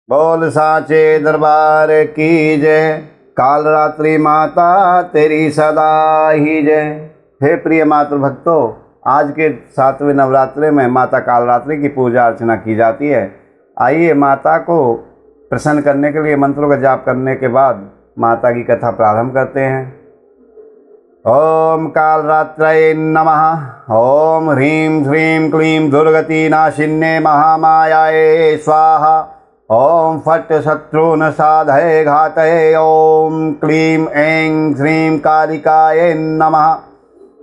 बोल साचे दरबार की जय। काल रात्रि माता तेरी सदा ही जय। हे प्रिय मातृ भक्तों, आज के 7वें नवरात्रि में माता काल रात्रि की पूजा अर्चना की जाती है। आइए माता को प्रसन्न करने के लिए मंत्रों का जाप करने के बाद माता की कथा प्रारंभ करते हैं। ओम काल रात्रये नमः। ओम ह्रीं श्रीं क्लीं दुर्गति नाशिन्ये महामायाये स्वाहा। ओम फट् शत्रुन साधये घातये। ओम क्लीं ऐं श्रीं कालिकायै नमः।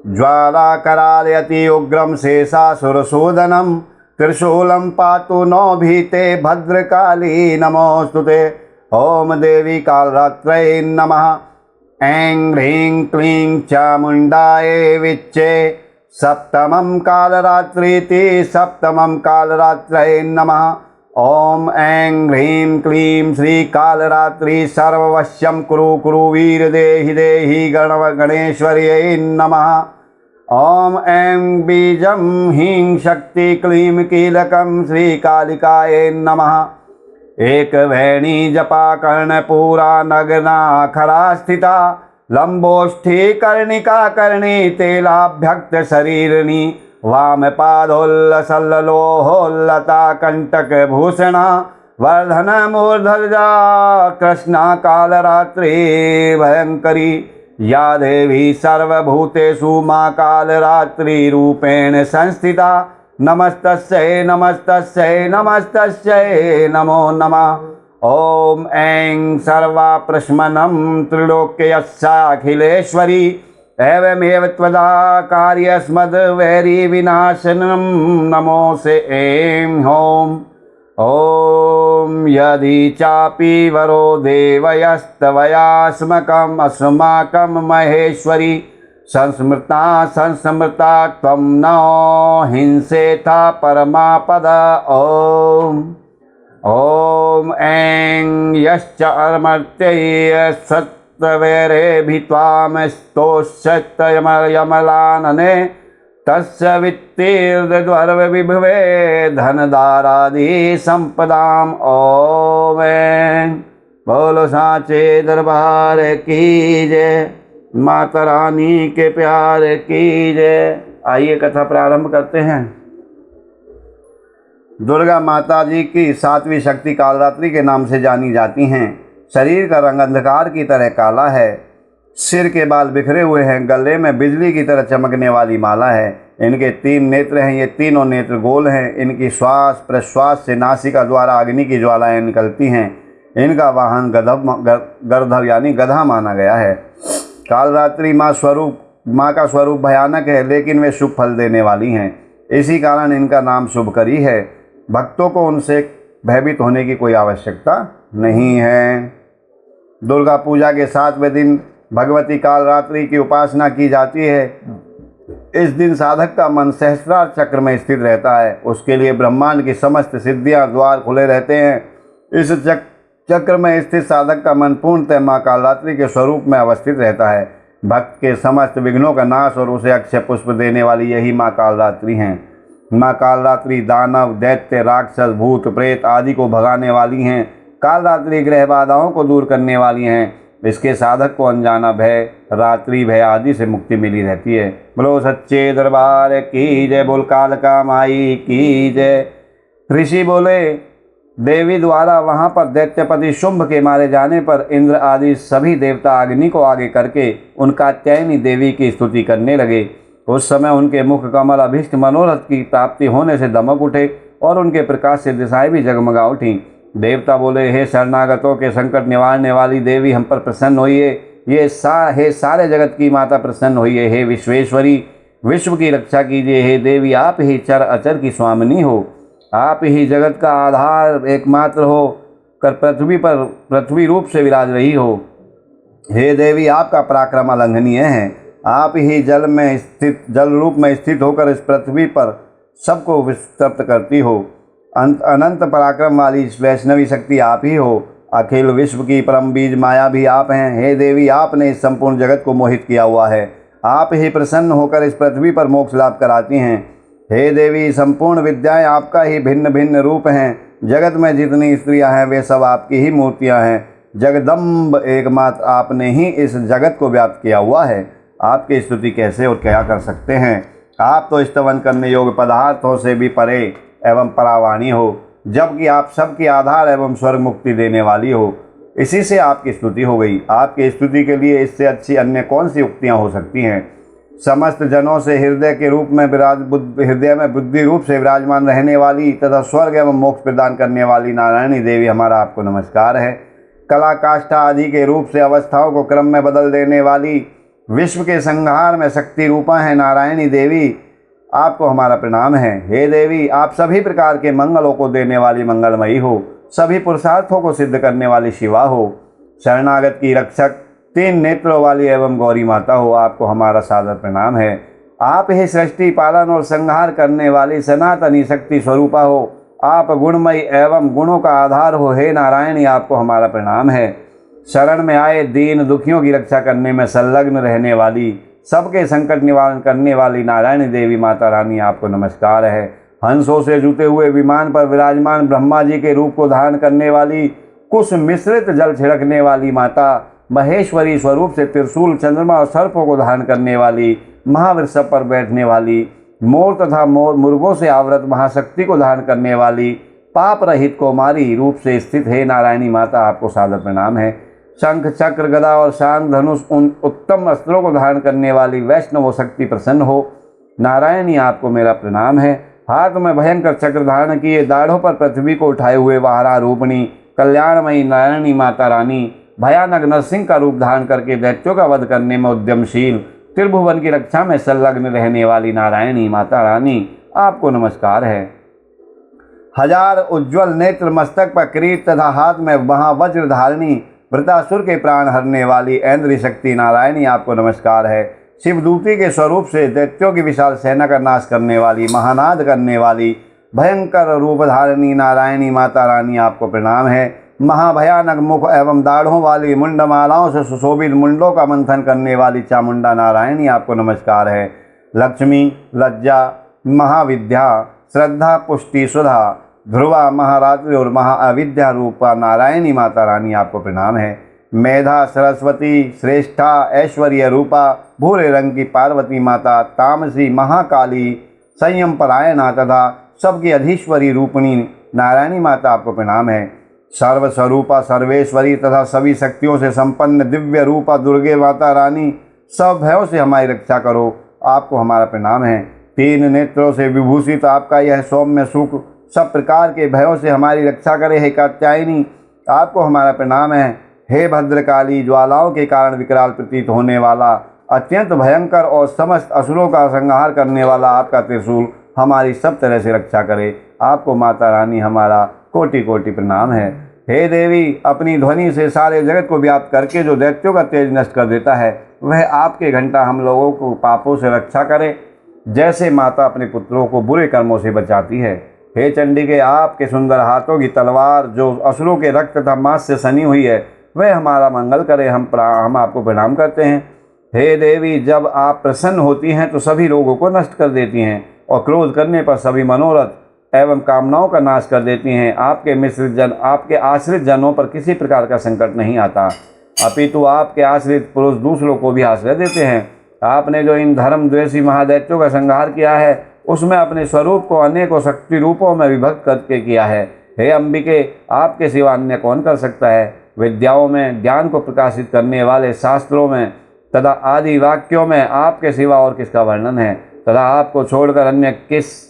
ज्वाला करालयति उग्रं शेषासुरसूदनं। त्रिशूलं पातु नो भीते भद्रकाली नमोस्तुते। ओम देवी कालरात्रै नमः। ऐं ह्रीं क्लीं चामुण्डायै विच्चे। सप्तमं कालरात्रीति सप्तमं कालरात्रै नमः। ओम ऐं ह्रीं क्लीं श्रीकालरात्रि सर्ववश्यं कुरु कुरु वीर देहि देहि गणेश्वर्यै नमः। ओम ऐं बीजं ह्रीं शक्ति क्लीं कीलकं श्रीकालिकायै नमः। एक वैणी जपा कर्णपूरा नग्ना खरा स्थिता। लंबोष्ठी कर्णिका कर्णी तेलाभ्यक्त शरीरिणी। वाम पादोल्लसल्लोहोल्लता कंटक भूषणा। वर्धन मूर्धजा कृष्णा कालरात्रि भयंकरी। या देवी सर्वभूतेषु मां कालरात्रि रूपेण संस्थिता। नमस्तस्यै नमस्तस्यै नमस्तस्यै नमो नमः। ओम ऐं सर्वाप्रशमनं त्रिलोक्यस्याखिलेश्वरी। एवमेव त्वदा कार्यस्मद्वैरी विनाशनं नमोऽसे ऐं होम। ओम यदि चापि वरो देवयस्तवयास्मकम् अस्माकं महेश्वरी। संस्मृता त्वं नो हिंसेथा परमापद। ओम ओम ऐं यश्च अमर्त्यै सत्वैरेभि त्वां स्तोष्यमलानने। तस्य वित्तीर्द्वर्वविभवे धनदारादि संपदाम्। ओम बोलो साचे दरबार की जय। माता रानी के प्यार की जय। आइए कथा प्रारंभ करते हैं। दुर्गा माता जी की 7वीं शक्ति कालरात्रि के नाम से जानी जाती हैं। शरीर का रंग अंधकार की तरह काला है। सिर के बाल बिखरे हुए हैं। गले में बिजली की तरह चमकने वाली माला है। इनके 3 नेत्र हैं। ये तीनों नेत्र गोल हैं। इनकी श्वास प्रश्वास से नासिका द्वारा अग्नि की ज्वालाएं निकलती हैं। इनका वाहन गर्दभ यानी गधा माना गया है। कालरात्रि माँ का स्वरूप भयानक है, लेकिन वे शुभ फल देने वाली हैं। इसी कारण इनका नाम शुभकरी है। भक्तों को उनसे भयभीत होने की कोई आवश्यकता नहीं है। दुर्गा पूजा के 7वें दिन भगवती कालरात्रि की उपासना की जाती है। इस दिन साधक का मन सहस्त्रार चक्र में स्थित रहता है। उसके लिए ब्रह्मांड की समस्त सिद्धियां द्वार खुले रहते हैं। इस चक्र में स्थित साधक का मन पूर्णतः माँ कालरात्रि के स्वरूप में अवस्थित रहता है। भक्त के समस्त विघ्नों का नाश और उसे अक्षय पुष्प देने वाली यही माँ कालरात्रि हैं। माँ कालरात्रि दानव दैत्य राक्षस भूत प्रेत आदि को भगाने वाली हैं। कालरात्रि ग्रह बाधाओं को दूर करने वाली हैं। इसके साधक को अनजाना भय रात्रि भय आदि से मुक्ति मिली रहती है। बोलो सच्चे दरबार की जय। बोल कालका माई की जय। ऋषि बोले, देवी द्वारा वहां पर दैत्यपति शुंभ के मारे जाने पर इंद्र आदि सभी देवता अग्नि को आगे करके उनका कात्यायनी देवी की स्तुति करने लगे। उस समय उनके मुख कमल अभीष्ट मनोरथ की प्राप्ति होने से दमक उठे और उनके प्रकाश से दिशाएं भी जगमगा उठीं। देवता बोले, हे शरणागतों के संकट निवारने वाली देवी, हम पर प्रसन्न होइए। हे सारे जगत की माता प्रसन्न होइए। हे विश्वेश्वरी, विश्व की रक्षा कीजिए। हे देवी, आप ही चर अचर की स्वामिनी हो। आप ही जगत का आधार एकमात्र हो कर पृथ्वी रूप से विराज रही हो। हे देवी, आपका पराक्रम अलंघनीय है। आप ही जल रूप में स्थित होकर इस पृथ्वी पर सबको विस्तृत करती हो। अनंत पराक्रम वाली वैष्णवी शक्ति आप ही हो। अखिल विश्व की परम बीज माया भी आप हैं। हे देवी, आपने इस संपूर्ण जगत को मोहित किया हुआ है। आप ही प्रसन्न होकर इस पृथ्वी पर मोक्ष लाभ कराती हैं। हे देवी, संपूर्ण विद्याएं आपका ही भिन्न भिन्न रूप हैं। जगत में जितनी स्त्रियां हैं वे सब आपकी ही मूर्तियां हैं। जगदम्ब एकमात्र आपने ही इस जगत को व्याप्त किया हुआ है। आपकी स्तुति कैसे और क्या कर सकते हैं। आप तो स्तवन करने योग्य पदार्थों से भी परे एवं परावाणी हो, जबकि आप सबकी आधार एवं स्वर्ग मुक्ति देने वाली हो। इसी से आपकी स्तुति हो गई। आपकी स्तुति के लिए इससे अच्छी अन्य कौन सी उक्तियाँ हो सकती हैं। समस्त जनों से हृदय के रूप में हृदय में बुद्धि रूप से विराजमान रहने वाली तथा स्वर्ग एवं मोक्ष प्रदान करने वाली नारायणी देवी हमारा आपको नमस्कार है। कला काष्ठा आदि के रूप से अवस्थाओं को क्रम में बदल देने वाली विश्व के संहार में शक्ति रूपा है नारायणी देवी, आपको हमारा प्रणाम है। हे देवी, आप सभी प्रकार के मंगलों को देने वाली मंगलमयी हो, सभी पुरुषार्थों को सिद्ध करने वाली शिवा हो, शरणागत की रक्षक, 3 नेत्रों वाली एवं गौरी माता हो, आपको हमारा सादर प्रणाम है। आप ही सृष्टि पालन और संहार करने वाली सनातनी शक्ति स्वरूपा हो, आप गुणमयी एवं गुणों का आधार हो। हे नारायणी, आपको हमारा प्रणाम है। शरण में आए दीन दुखियों की रक्षा करने में संलग्न रहने वाली, सबके संकट निवारण करने वाली नारायणी देवी माता रानी, आपको नमस्कार है। हंसों से जुटे हुए विमान पर विराजमान ब्रह्मा जी के रूप को धारण करने वाली, कुश मिश्रित जल छिड़कने वाली माता, महेश्वरी स्वरूप से त्रिशूल, चंद्रमा और सर्पों को धारण करने वाली, महावृषभ पर बैठने वाली, मोर तथा मुर्गों से आवृत महाशक्ति को धारण करने वाली, पाप रहित कुमारी रूप से स्थित है नारायणी माता, आपको सादर प्रणाम है। शंख चक्र गदा और शांग धनुष उन उत्तम अस्त्रों को धारण करने वाली वैष्णव शक्ति प्रसन्न हो। नारायणी, आपको मेरा प्रणाम है। हाथ में भयंकर चक्र धारण किए, दाढ़ों पर पृथ्वी को उठाए हुए वाहरा रूपणी कल्याणमयी नारायणी माता रानी, भयानक नरसिंह का रूप धारण करके दैत्यों का वध करने में उद्यमशील, त्रिभुवन की रक्षा में संलग्न रहने वाली नारायणी माता रानी, आपको नमस्कार है। हजार उज्ज्वल नेत्र, मस्तक पर किरीट तथा हाथ में महावज्र धारिणी, वृतासुर के प्राण हरने वाली ऐन्द्री शक्ति नारायणी, आपको नमस्कार है। शिवदूती के स्वरूप से दैत्यों की विशाल सेना का नाश करने वाली, महानाद करने वाली, भयंकर रूप धारिणी नारायणी माता रानी, आपको प्रणाम है। महाभयानक मुख एवं दाढ़ों वाली, मुंडमालाओं से सुशोभित मुंडों का मंथन करने वाली चामुंडा नारायणी, आपको नमस्कार है। लक्ष्मी, लज्जा, महाविद्या, श्रद्धा, पुष्टि, सुधा, ध्रुवा, महारात्रि और महाअविद्या रूपा नारायणी माता रानी, आपको प्रणाम है। मेधा, सरस्वती, श्रेष्ठा, ऐश्वर्य रूपा, भूरे रंग की पार्वती माता, तामसी, महाकाली, संयम परायणा तथा सबकी अधीश्वरी रूपिणी नारायणी माता, आपको प्रणाम है। सर्वस्वरूपा, सर्वेश्वरी तथा सभी शक्तियों से संपन्न दिव्य रूपा दुर्गे माता रानी, सब भयों से हमारी रक्षा करो, आपको हमारा प्रणाम है। 3 नेत्रों से विभूषित आपका यह सौम्य सुख सब प्रकार के भयों से हमारी रक्षा करे। हे कात्यायनी, आपको हमारा प्रणाम है। हे भद्रकाली, ज्वालाओं के कारण विकराल प्रतीत होने वाला, अत्यंत भयंकर और समस्त असुरों का संहार करने वाला आपका त्रिशूल हमारी सब तरह से रक्षा करे, आपको माता रानी हमारा कोटि कोटि प्रणाम है। हे देवी, अपनी ध्वनि से सारे जगत को व्याप्त करके जो दैत्यों का तेज नष्ट कर देता है, वह आपके घंटा हम लोगों को पापों से रक्षा करे, जैसे माता अपने पुत्रों को बुरे कर्मों से बचाती है। हे चंडिके, आपके सुंदर हाथों की तलवार जो असुरों के रक्त तथा मांस से सनी हुई है, वह हमारा मंगल करे, हम आपको प्रणाम करते हैं। हे देवी, जब आप प्रसन्न होती हैं तो सभी रोगों को नष्ट कर देती हैं और क्रोध करने पर सभी मनोरथ एवं कामनाओं का नाश कर देती हैं। आपके मिश्रित जन, आपके आश्रित जनों पर किसी प्रकार का संकट नहीं आता, अपितु आपके आश्रित पुरुष दूसरों को भी आश्रय देते हैं। आपने जो इन धर्म द्वेषी महादैत्यों का संहार किया है, उसमें अपने स्वरूप को अनेकों शक्ति रूपों में विभक्त करके किया है। हे अंबिके, आपके सिवा अन्य कौन कर सकता है। विद्याओं में, ज्ञान को प्रकाशित करने वाले शास्त्रों में तथा आदि वाक्यों में आपके सिवा और किसका वर्णन है, तथा आपको छोड़कर अन्य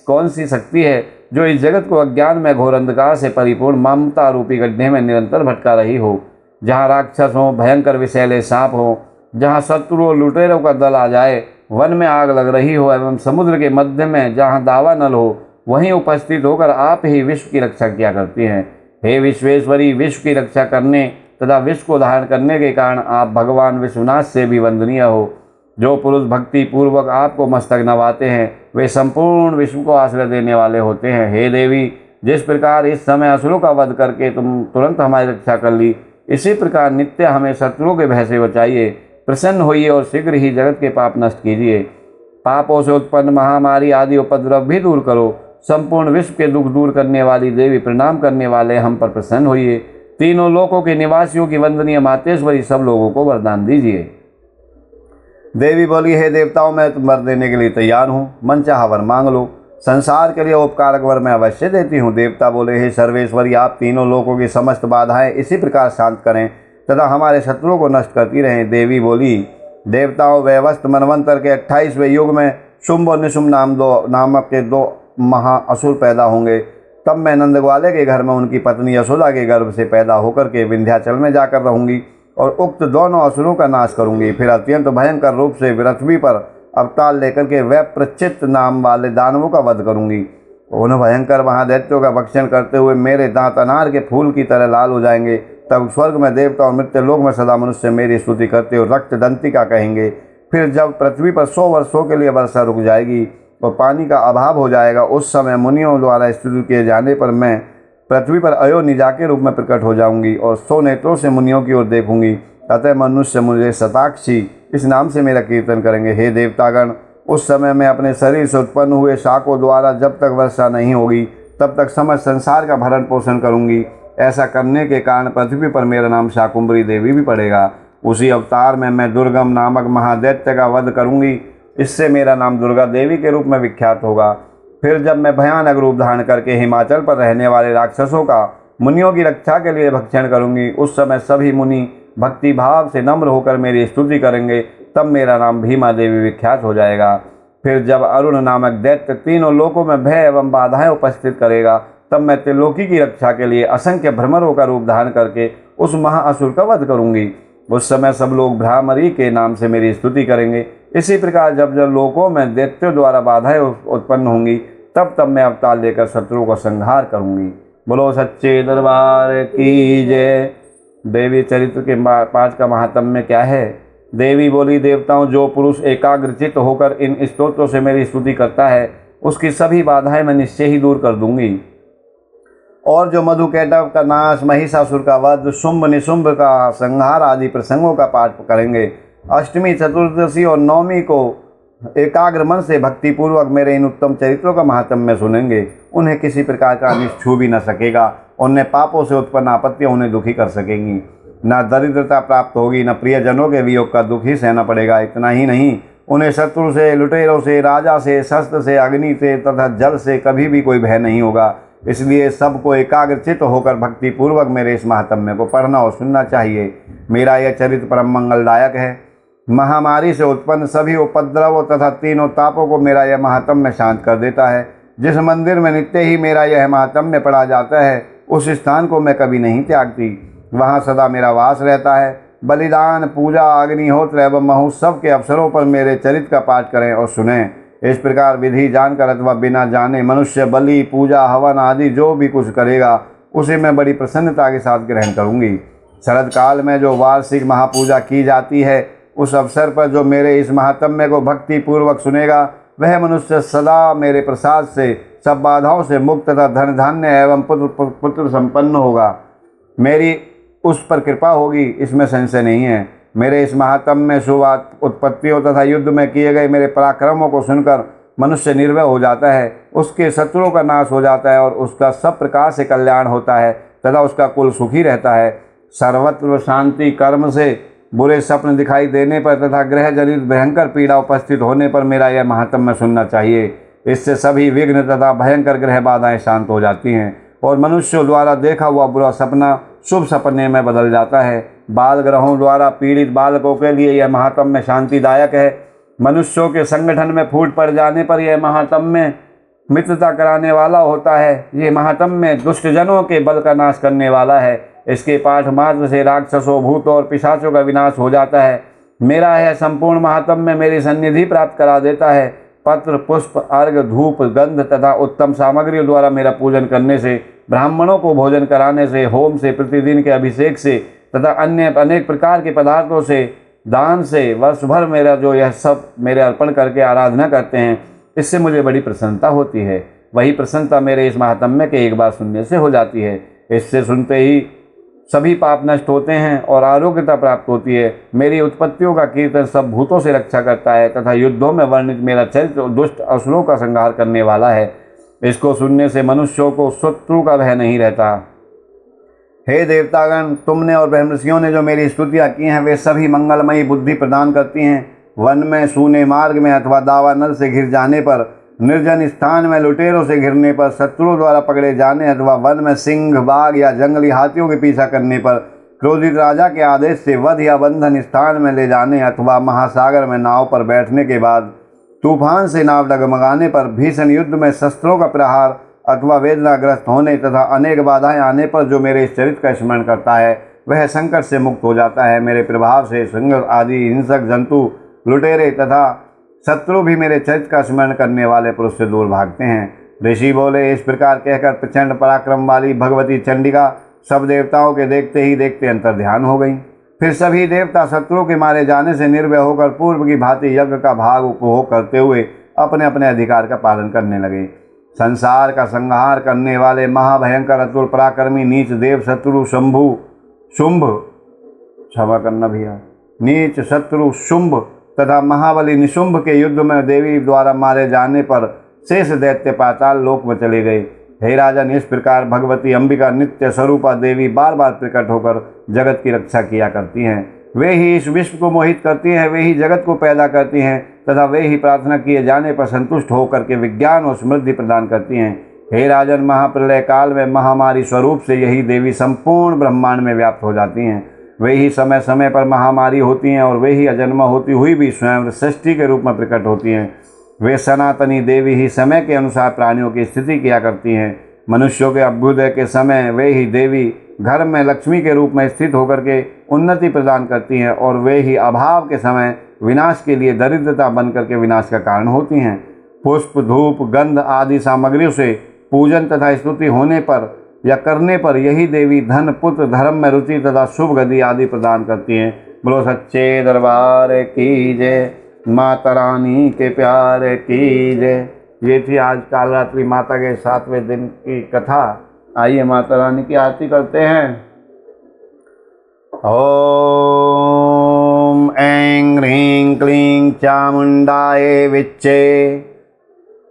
कौन सी शक्ति है जो इस जगत को अज्ञान में घोर अंधकार से परिपूर्ण ममता रूपी गड्ढे में निरंतर भटका रही हो। जहाँ राक्षस हो, भयंकर विषैले सांप हो, जहाँ शत्रुओं लुटेरों का दल आ जाए, वन में आग लग रही हो एवं समुद्र के मध्य में जहाँ दावा नल हो, वहीं उपस्थित होकर आप ही विश्व की रक्षा किया करती हैं। हे विश्वेश्वरी, विश्व की रक्षा करने तथा विश्व को धारण करने के कारण आप भगवान विश्वनाथ से भी वंदनीय हो। जो पुरुष भक्ति पूर्वक आपको मस्तक नवाते हैं, वे संपूर्ण विश्व को आश्रय देने वाले होते हैं। हे देवी, जिस प्रकार इस समय असुरों का वध करके तुम तुरंत हमारी रक्षा कर ली, इसी प्रकार नित्य हमें शत्रुओं के भय से बचाइए। प्रसन्न होइए और शीघ्र ही जगत के पाप नष्ट कीजिए। पापों से उत्पन्न महामारी आदि उपद्रव भी दूर करो। संपूर्ण विश्व के दुख दूर करने वाली देवी, प्रणाम करने वाले हम पर प्रसन्न होइए। तीनों लोकों के निवासियों की वंदनीय मातेश्वरी, सब लोगों को वरदान दीजिए। देवी बोली, हे देवताओं, मैं तुम वर देने के लिए तैयार हूँ, मन चाहा वर मांग लो। संसार के लिए उपकारक वर मैं अवश्य देती हूँ। देवता बोले, हे सर्वेश्वरी, आप तीनों लोकों की समस्त बाधाएं इसी प्रकार शांत करें तथा हमारे शत्रुओं को नष्ट करती रहें। देवी बोली, देवताओं, व्यवस्थ मनवंतर के 28वें युग में शुंभ और निशुंभ नामक के 2 महाअसुर पैदा होंगे। तब मैं नंदग्वाले के घर में उनकी पत्नी यशोदा के गर्भ से पैदा होकर के विंध्याचल में जाकर रहूंगी और उक्त दोनों असुरों का नाश करूंगी। फिर अत्यंत भयंकर रूप से पृथ्वी पर अवतार लेकर के वैप्रचित्त नाम वाले दानवों का वध करूंगी। उन भयंकर महादैत्यों का भक्षण करते हुए मेरे दांत अनार के फूल की तरह लाल हो जाएंगे। तब स्वर्ग में देवता और मृत्यु लोक में सदा मनुष्य मेरी स्तुति करते हुए रक्त दंतिका कहेंगे। फिर जब पृथ्वी पर 100 वर्षों के लिए वर्षा रुक जाएगी और पानी का अभाव हो जाएगा, उस समय मुनियों द्वारा स्तुति किए जाने पर मैं पृथ्वी पर अयोनिजा के रूप में प्रकट हो जाऊंगी और 100 नेत्रों से मुनियों की ओर देखूंगी। अतः मनुष्य मुझे शताक्षी इस नाम से मेरा कीर्तन करेंगे। हे देवतागण, उस समय मैं अपने शरीर से उत्पन्न हुए शाकों द्वारा जब तक वर्षा नहीं होगी तब तक समस्त संसार का भरण पोषण करूंगी। ऐसा करने के कारण पृथ्वी पर मेरा नाम शाकुंभरी देवी भी पड़ेगा। उसी अवतार में मैं दुर्गम नामक महादैत्य का वध करूंगी। इससे मेरा नाम दुर्गा देवी के रूप में विख्यात होगा। फिर जब मैं भयानक रूप धारण करके हिमाचल पर रहने वाले राक्षसों का मुनियों की रक्षा के लिए भक्षण करूंगी, उस समय सभी मुनि भक्ति भाव से नम्र होकर मेरी स्तुति करेंगे। तब मेरा नाम भीमा देवी विख्यात हो जाएगा। फिर जब अरुण नामक दैत्य तीनों लोकों में भय एवं बाधाएं उपस्थित करेगा, तब मैं त्रिलोकी की रक्षा के लिए असंख्य भ्रमरों का रूप धारण करके उस महाअसुर का वध करूंगी। उस समय सब लोग भ्रामरी के नाम से मेरी स्तुति करेंगे। इसी प्रकार जब जब लोकों में दैत्यों द्वारा बाधाएं उत्पन्न होंगी, तब तब मैं अवतार लेकर शत्रुओं का संहार करूंगी। बोलो सच्चे दरबार की जय। देवी चरित्र के पाठ का महात्म्य क्या है? देवी बोली, देवताओं, जो पुरुष एकाग्रचित्त होकर इन स्तोत्रों से मेरी स्तुति करता है, उसकी सभी बाधाएं मैं निश्चय ही दूर कर दूंगी। और जो मधुकैटभ का नाश, महिषासुर का वध, शुंभ निशुंभ का संहार आदि प्रसंगों का पाठ करेंगे, अष्टमी, चतुर्दशी और नवमी को एकाग्र मन से भक्तिपूर्वक मेरे इन उत्तम चरित्रों का महात्म्य सुनेंगे, उन्हें किसी प्रकार का अनिष्ट छू भी न सकेगा। उन्हें पापों से उत्पन्न आपत्तियां उन्हें दुखी कर सकेंगी। न दरिद्रता प्राप्त होगी, न प्रियजनों के वियोग का दुख ही सहना पड़ेगा। इतना ही नहीं, उन्हें शत्रु से, लुटेरों से, राजा से, शस्त्र से, अग्नि से तथा जल से कभी भी कोई भय नहीं होगा। इसलिए सबको एकाग्रचित्त होकर भक्तिपूर्वक मेरे इस महात्म्य को पढ़ना और सुनना चाहिए। मेरा यह चरित्र परम मंगलदायक है। महामारी से उत्पन्न सभी उपद्रवों तथा तीनों तापों को मेरा यह महात्म्य शांत कर देता है। जिस मंदिर में नित्य ही मेरा यह महात्म्य पढ़ा जाता है, उस स्थान को मैं कभी नहीं त्यागती। वहाँ सदा मेरा वास रहता है। बलिदान, पूजा, अग्निहोत्र एवं महोत्सव के अवसरों पर मेरे चरित्र का पाठ करें और सुनें। इस प्रकार विधि जानकर अथवा बिना जाने मनुष्य बलि, पूजा, हवन आदि जो भी कुछ करेगा, उसे मैं बड़ी प्रसन्नता के साथ ग्रहण करूंगी। शरद काल में जो वार्षिक महापूजा की जाती है, उस अवसर पर जो मेरे इस महात्म्य को भक्ति पूर्वक सुनेगा, वह मनुष्य सदा मेरे प्रसाद से सब बाधाओं से मुक्त तथा धन धान्य एवं पुत्र संपन्न होगा। मेरी उस पर कृपा होगी, इसमें संशय नहीं है। मेरे इस महात्म्य में शुभ उत्पत्तियों तथा युद्ध में किए गए मेरे पराक्रमों को सुनकर मनुष्य निर्भय हो जाता है, उसके शत्रुओं का नाश हो जाता है और उसका सब प्रकार से कल्याण होता है तथा उसका कुल सुखी रहता है। सर्वत्र शांति, कर्म से बुरे स्वप्न दिखाई देने पर तथा ग्रह जनित भयंकर पीड़ा उपस्थित होने पर मेरा यह महात्म्य सुनना चाहिए। इससे सभी विघ्न तथा भयंकर ग्रह बाधाएं शांत हो जाती हैं और मनुष्यों द्वारा देखा हुआ बुरा सपना शुभ सपने में बदल जाता है। बाल ग्रहों द्वारा पीड़ित बालकों के लिए यह महात्म्य शांतिदायक है। मनुष्यों के संगठन में फूट पड़ जाने पर यह महात्म्य मित्रता कराने वाला होता है। ये महात्म्य दुष्टजनों के बल का नाश करने वाला है। इसके पाठ मात्र से राक्षसों, भूतों और पिशाचों का विनाश हो जाता है। मेरा यह संपूर्ण महात्म्य मेरी सन्निधि प्राप्त करा देता है। पत्र, पुष्प, अर्घ, धूप, गंध तथा उत्तम सामग्रियों द्वारा मेरा पूजन करने से, ब्राह्मणों को भोजन कराने से, होम से, प्रतिदिन के अभिषेक से तथा अन्य अनेक प्रकार के पदार्थों से, दान से, वर्ष भर मेरा जो यह सब मेरे अर्पण करके आराधना करते हैं, इससे मुझे बड़ी प्रसन्नता होती है। वही प्रसन्नता मेरे इस महात्म्य के एक बार सुनने से हो जाती है। इससे सुनते ही सभी पाप नष्ट होते हैं और आरोग्यता प्राप्त होती है। मेरी उत्पत्तियों का कीर्तन सब भूतों से रक्षा करता है तथा युद्धों में वर्णित मेरा चरित्र दुष्ट असुरों का संहार करने वाला है। इसको सुनने से मनुष्यों को शत्रु का भय नहीं रहता। हे देवतागण, तुमने और ब्रह्मर्षियों ने जो मेरी स्तुतियाँ की हैं वे सभी मंगलमयी बुद्धि प्रदान करती हैं। वन में, सूने मार्ग में अथवा दावानल से घिर जाने पर, निर्जन स्थान में लुटेरों से घिरने पर, शत्रुओं द्वारा पकड़े जाने अथवा वन में सिंह, बाघ या जंगली हाथियों के पीछा करने पर, क्रोधित राजा के आदेश से वध या बंधन स्थान में ले जाने अथवा महासागर में नाव पर बैठने के बाद तूफान से नाव डगमगाने पर, भीषण युद्ध में शस्त्रों का प्रहार अथवा वेदनाग्रस्त होने तथा अनेक बाधाएं आने पर जो मेरे इस चरित्र का स्मरण करता है वह संकट से मुक्त हो जाता है। मेरे प्रभाव से सिंह आदि हिंसक जंतु, लुटेरे तथा शत्रु भी मेरे चरित्र का स्मरण करने वाले पुरुष से दूर भागते हैं। ऋषि बोले, इस प्रकार कहकर प्रचंड पराक्रम वाली भगवती चंडिका सब देवताओं के देखते ही देखते अंतर ध्यान हो गई। फिर सभी देवता शत्रुओं के मारे जाने से निर्भय होकर पूर्व की भांति यज्ञ का भाग उपभोग करते हुए अपने अपने अधिकार का पालन करने लगे। संसार का संहार करने वाले महाभयंकर अतुल पराक्रमी नीच देव शत्रु शुंभ क्षमा करना भैया नीच शत्रु शुंभ तथा महाबली निशुंभ के युद्ध में देवी द्वारा मारे जाने पर शेष दैत्य पाताल लोक में चले गए। हे राजन, इस प्रकार भगवती अंबिका नित्य स्वरूपा देवी बार बार प्रकट होकर जगत की रक्षा किया करती हैं। वे ही इस विश्व को मोहित करती हैं, वे ही जगत को पैदा करती हैं तथा वे ही प्रार्थना किए जाने पर संतुष्ट होकर के विज्ञान और समृद्धि प्रदान करती हैं। हे राजन, महाप्रलय काल में महामारी स्वरूप से यही देवी संपूर्ण ब्रह्मांड में व्याप्त हो जाती हैं। वे ही समय समय पर महामारी होती हैं और वे ही अजन्मा होती हुई भी स्वयं सृष्टि के रूप में प्रकट होती हैं। वे सनातनी देवी ही समय के अनुसार प्राणियों की स्थिति किया करती हैं। मनुष्यों के अभ्युदय के समय वे ही देवी घर में लक्ष्मी के रूप में स्थित होकर के उन्नति प्रदान करती हैं और वे ही अभाव के समय विनाश के लिए दरिद्रता बनकर के विनाश का कारण होती हैं। पुष्प, धूप, गंध आदि सामग्रियों से पूजन तथा स्तुति होने पर या करने पर यही देवी धन, पुत्र, धर्म में रुचि तथा शुभ गति आदि प्रदान करती हैं। बोलो सच्चे दरबार की जय, माता रानी के प्यार की जय। ये थी आज कालरात्रि माता के 7वें दिन की कथा। आइए माता रानी की आरती करते हैं। ओम ऐं ह्रीं क्लीं चामुंडाये विच्चे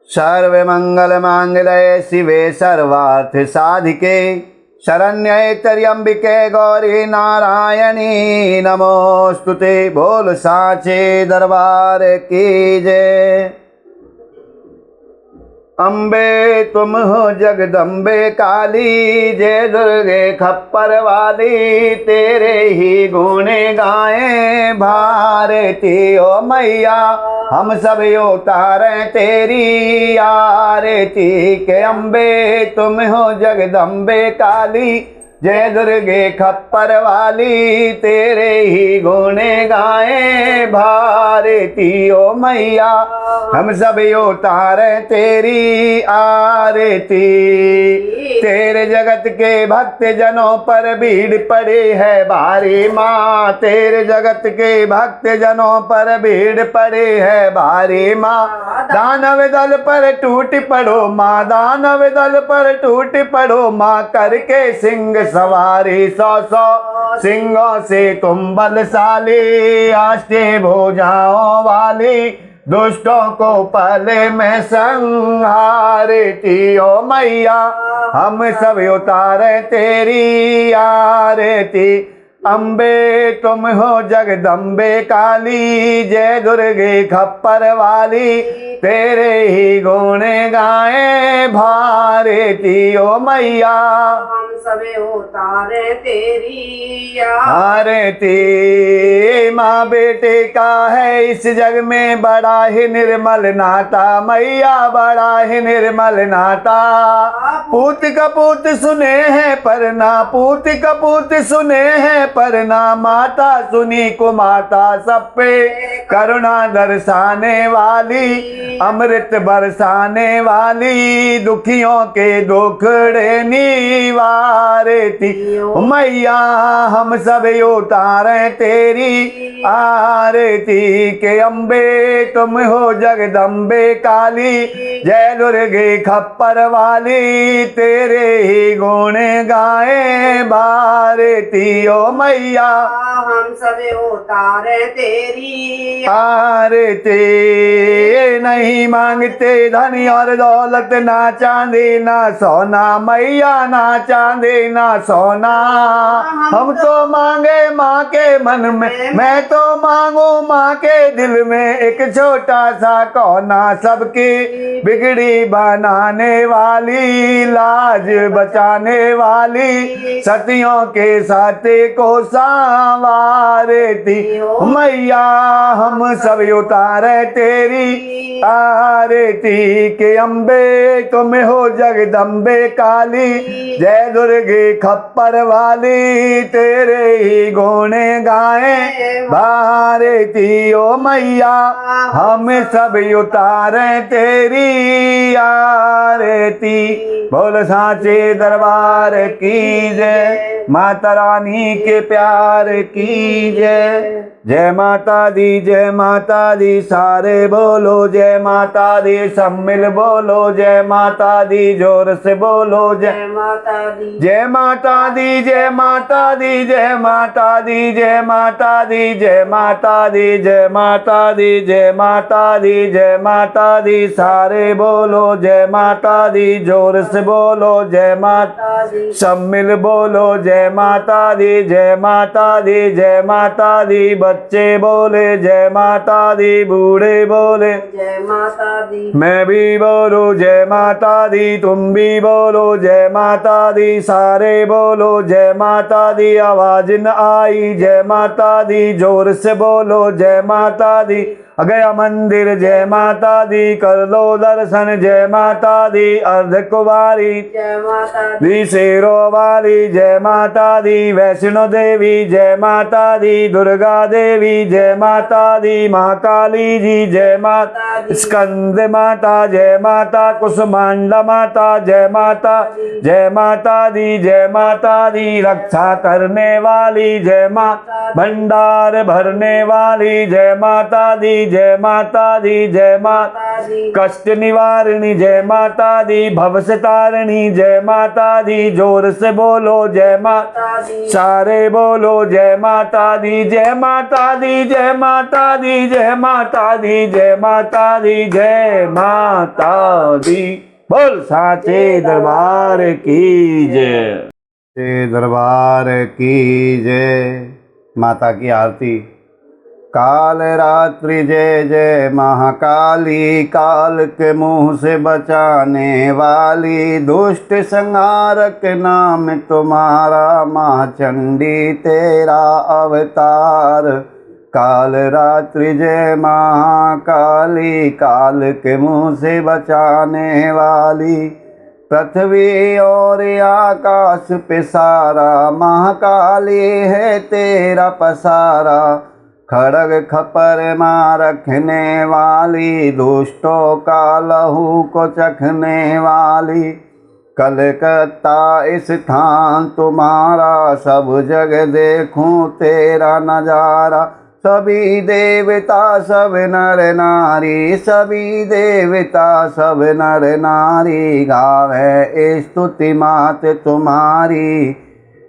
सर्वमंगल मांगल्ये शिवे सर्वार्थ साधिके शरण्ये त्र्यंबिके गौरी नारायणी नमोस्तुते। बोल साचे दरबार की जय। अम्बे तुम हो जगदम्बे काली, जय दुर्गे खप्पर वाली, तेरे ही गुण गाएं भारती ओ मैया, हम सब उतारें तेरी आरती के। अम्बे तुम हो जगदम्बे काली, जय दुर्गे खप्पर वाली, तेरे ही गुण गाएं भारती ओ मैया, हम सब उतारे तेरी आरती। तेरे जगत के भक्त जनों पर भीड़ पड़ी है भारी माँ, तेरे जगत के भक्त जनों पर भीड़ पड़ी है भारी माँ। दानव दल पर टूट पड़ो माँ, दानव दल पर टूट पड़ो माँ, करके सिंह सवारी 100 सिंहों से तुम बलशाली, आष्टे भुजाओं वाली, दुष्टों को पल में संहारती ओ मैया, हम सब उतारे तेरी आरती। अम्बे तुम हो जगदम्बे काली, जय दुर्गे खप्पर वाली, तेरे ही गुण गाएं भारती ओ मैया, हम सब उतारे तेरी आरती। माँ बेटे का है इस जग में बड़ा ही निर्मल नाता, मैया बड़ा ही निर्मल नाता। पूत कपूत सुने हैं पर ना, पूत कपूत सुने हैं पर ना, माता सुनी को माता सब पे करुणा दर्शाने वाली, अमृत बरसाने वाली, दुखियों के दुखड़े निवारती मैया, हम सब उतारे तेरी आरती के। अम्बे तुम हो जगदम्बे काली, जय दुर्गे खप्पर वाली, तेरे ही गुण गाएं भारती ओ मैया, हम सब उतारे तेरी आरती नहीं मांगते धन और दौलत, ना चांदी ना सोना मैया, ना चांदी ना सोना। हम तो मांगे माँ के मन में, मैं तो मांगू माँ के दिल में एक छोटा सा कोना। सबकी बिगड़ी बनाने वाली, लाज बचाने वाली, सतियों के साथे को संवारती मैया। हम सब उतारे तेरी आरती के अम्बे, तुम हो जगदम्बे काली, जय दुर्गे खप्पर वाली, तेरे ही गुण गाए भारती ओ मैया। हम सब उतारे तेरी आरती। बोल सांचे दरबार की जय, माता रानी के प्यार की जय। जय माता दी, जय माता दी, सारे बोलो जय माता दी, सब मिल बोलो जय माता दी, जोर से बोलो जय माता दी, जय माता दी, जय माता दी, जय माता दी, जय माता दी, जय माता दी, जय माता दी, जय माता दी, जय माता दी, सारे बोलो जय माता दी, जोर से बोलो जय माता दी, सब मिल बोलो जय माता दी, जय माता दी, जय माता दी। बच्चे बोले जय माता दी, बूढ़े बोले जय माता दी, मैं भी बोलो जय माता दी, तुम भी बोलो जय माता दी, सारे बोलो जय माता दी। आवाज न आई जय माता दी, जोर से बोलो जय माता दी। गया मंदिर जय माता दी, कर लो दर्शन जय माता दी। अर्ध कुमारी जय माता दी, दी, शेरों वाली जय माता दी, वैष्णो देवी जय माता दी, दुर्गा देवी जय माता दी, महाकाली जी जय माता दी, स्कंद माता जय माता, कुसुमांडा माता जय माता, जय माता दी, जय माता दी। रक्षा करने वाली जय माता, भंडार भरने वाली जय माता दी, जय माता दी, जय माता दी। कष्ट निवारणी जय माता दी, भव से तारणी जय माता दी, जोर से बोलो जय माता दी, सारे बोलो जय माता दी, जय माता दी, जय माता दी, जय माता दी, जय माता दी, जय माता दी। बोल साचे दरबार की जय, साचे दरबार की जय। माता की आरती। काल रात्रि जय जय महाकाली, काल के मुंह से बचाने वाली, दुष्ट संहारक नाम तुम्हारा, माँ चंडी तेरा अवतार। काल रात्रि जय महाकाली, काल के मुंह से बचाने वाली, पृथ्वी और आकाश पे सारा, महाकाली है तेरा पसारा। खड़ग खपर माँ रखने वाली, दुष्टों का लहू को चखने वाली, कलकत्ता स्थान तुम्हारा, सब जग देखूं तेरा नजारा। सभी देवता सब नर नारी, सभी देवता सब नर नारी, गावे स्तुति मात तुम्हारी,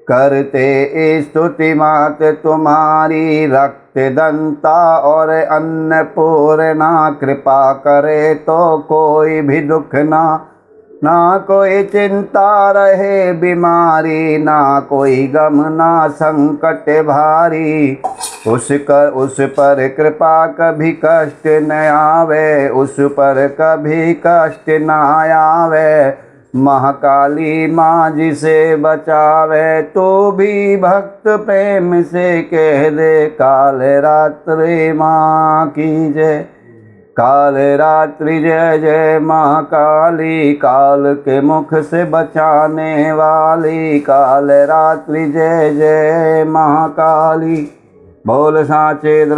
करते स्तुति मात तुम्हारी। रक्त दंता और अन्नपूर्णा, कृपा करे तो कोई भी दुख ना कोई चिंता रहे बीमारी, ना कोई गम ना संकट भारी। उस पर कृपा कभी कष्ट न आवे, उस पर कभी कष्ट न आवे। महाकाली माँ जिसे बचावे, तो भी भक्त प्रेम से कह दे, काल रात्रि माँ की जय। काल रात्रि जय जय महाकाली, काल के मुख से बचाने वाली, काल रात्रि जय जय महाकाली। बोल साचे दरबार